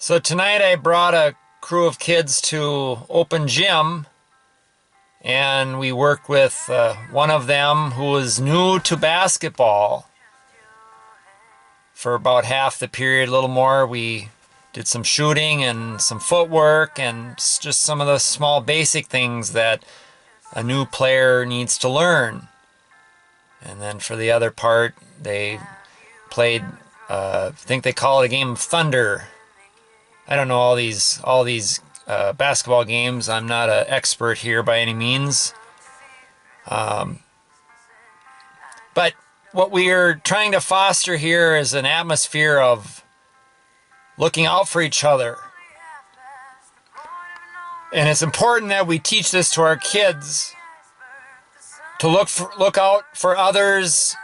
So tonight I brought a crew of kids to open gym, and we worked with one of them who was new to basketball for about half the period, a little more. We did some shooting and some footwork and just some of the small basic things that a new player needs to learn. And then for the other part, they played, I think they call it a game of thunder. I don't know all these basketball games. I'm not an expert here by any means. But what we are trying to foster here is an atmosphere of looking out for each other. And it's important that we teach this to our kids, to look out for others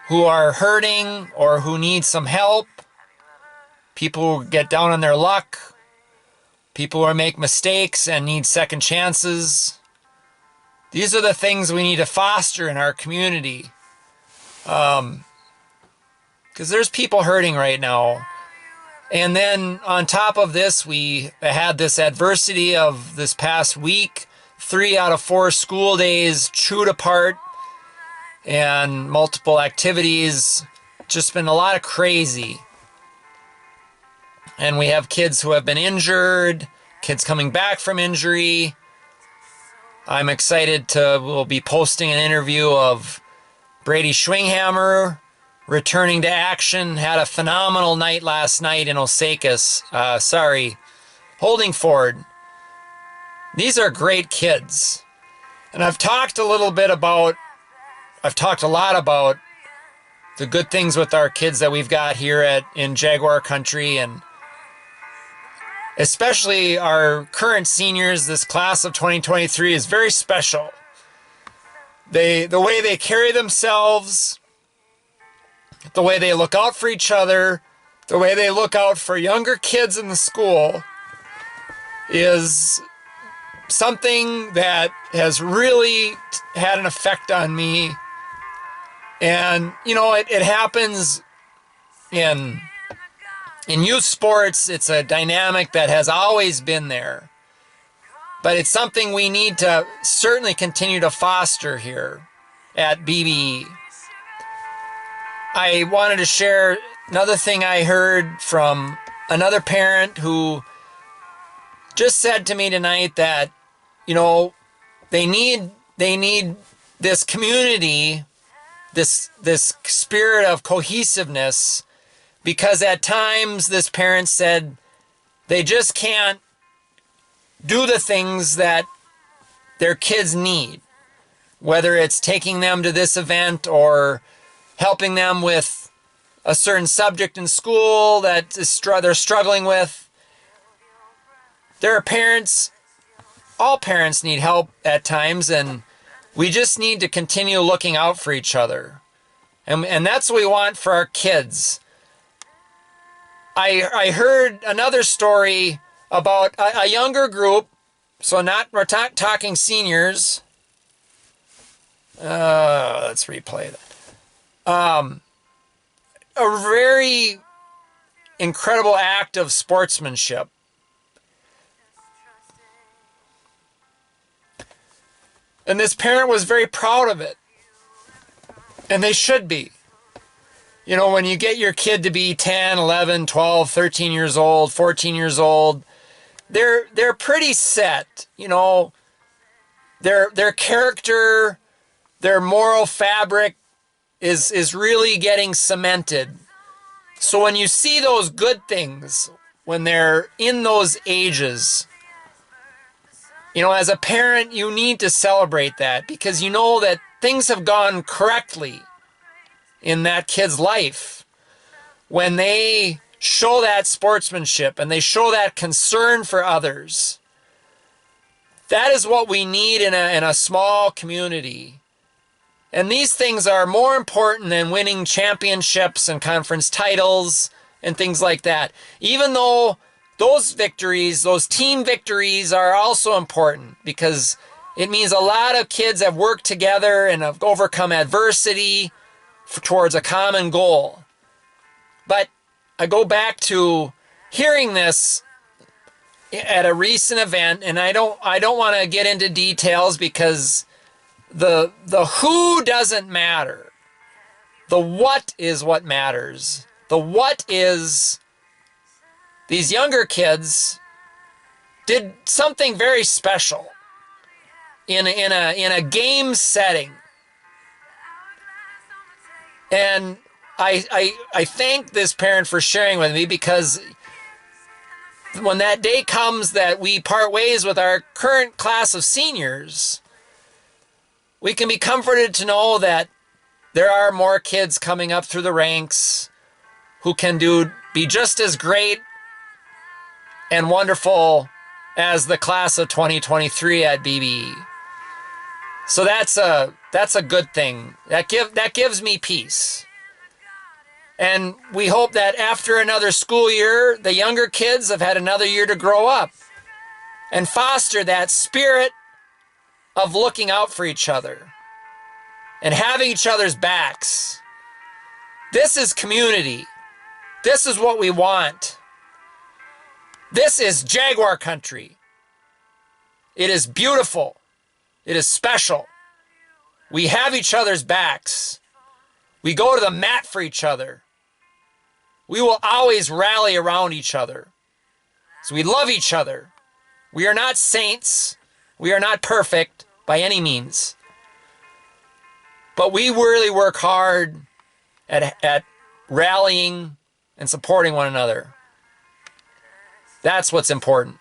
who are hurting or who need some help, people who get down on their luck, people who make mistakes and need second chances. These are the things we need to foster in our community. Because there's people hurting right now. And then on top of this, we had this adversity of this past week, 3 out of 4 school days chewed apart and multiple activities. Just been a lot of crazy. And we have kids who have been injured, kids coming back from injury. I'm excited we'll be posting an interview of Brady Schwinghammer returning to action. Had a phenomenal night last night in Osakis. Holding Ford. These are great kids. And I've talked a lot about the good things with our kids that we've got here in Jaguar Country, and especially our current seniors. This class of 2023 is very special. The way they carry themselves, the way they look out for each other, the way they look out for younger kids in the school is something that has really had an effect on me. And, it happens in youth sports. It's a dynamic that has always been there. But it's something we need to certainly continue to foster here at B-B-E. I wanted to share another thing I heard from another parent who just said to me tonight that, they need this community, this spirit of cohesiveness, because at times this parent said they just can't do the things that their kids need, whether it's taking them to this event or helping them with a certain subject in school that they're struggling with. There are parents, all parents need help at times, and we just need to continue looking out for each other. And that's what we want for our kids. I heard another story about a younger group, so we're not talking seniors. Let's replay that. A very incredible act of sportsmanship. And this parent was very proud of it. And they should be. When you get your kid to be 10, 11, 12, 13 years old, 14 years old, they're pretty set. Their character, their moral fabric is really getting cemented. So when you see those good things, when they're in those ages, as a parent, you need to celebrate that, because you know that things have gone correctly in that kid's life when they show that sportsmanship and they show that concern for others. That is what we need in a small community. And these things are more important than winning championships and conference titles and things like that. Even though those victories, those team victories, are also important, because it means a lot of kids have worked together and have overcome adversity towards a common goal. But I go back to hearing this at a recent event, and I don't want to get into details because the who doesn't matter. The what is what matters. The what is these younger kids did something very special in a game setting. And I thank this parent for sharing with me, because when that day comes that we part ways with our current class of seniors, we can be comforted to know that there are more kids coming up through the ranks who can be just as great and wonderful as the class of 2023 at B-B-E. So that's a good thing. That gives me peace. And we hope that after another school year, the younger kids have had another year to grow up and foster that spirit of looking out for each other and having each other's backs. This is community. This is what we want. This is Jaguar country. It is beautiful. It is special. We have each other's backs. We go to the mat for each other. We will always rally around each other. So we love each other. We are not saints. We are not perfect by any means. But we really work hard at rallying and supporting one another. That's what's important.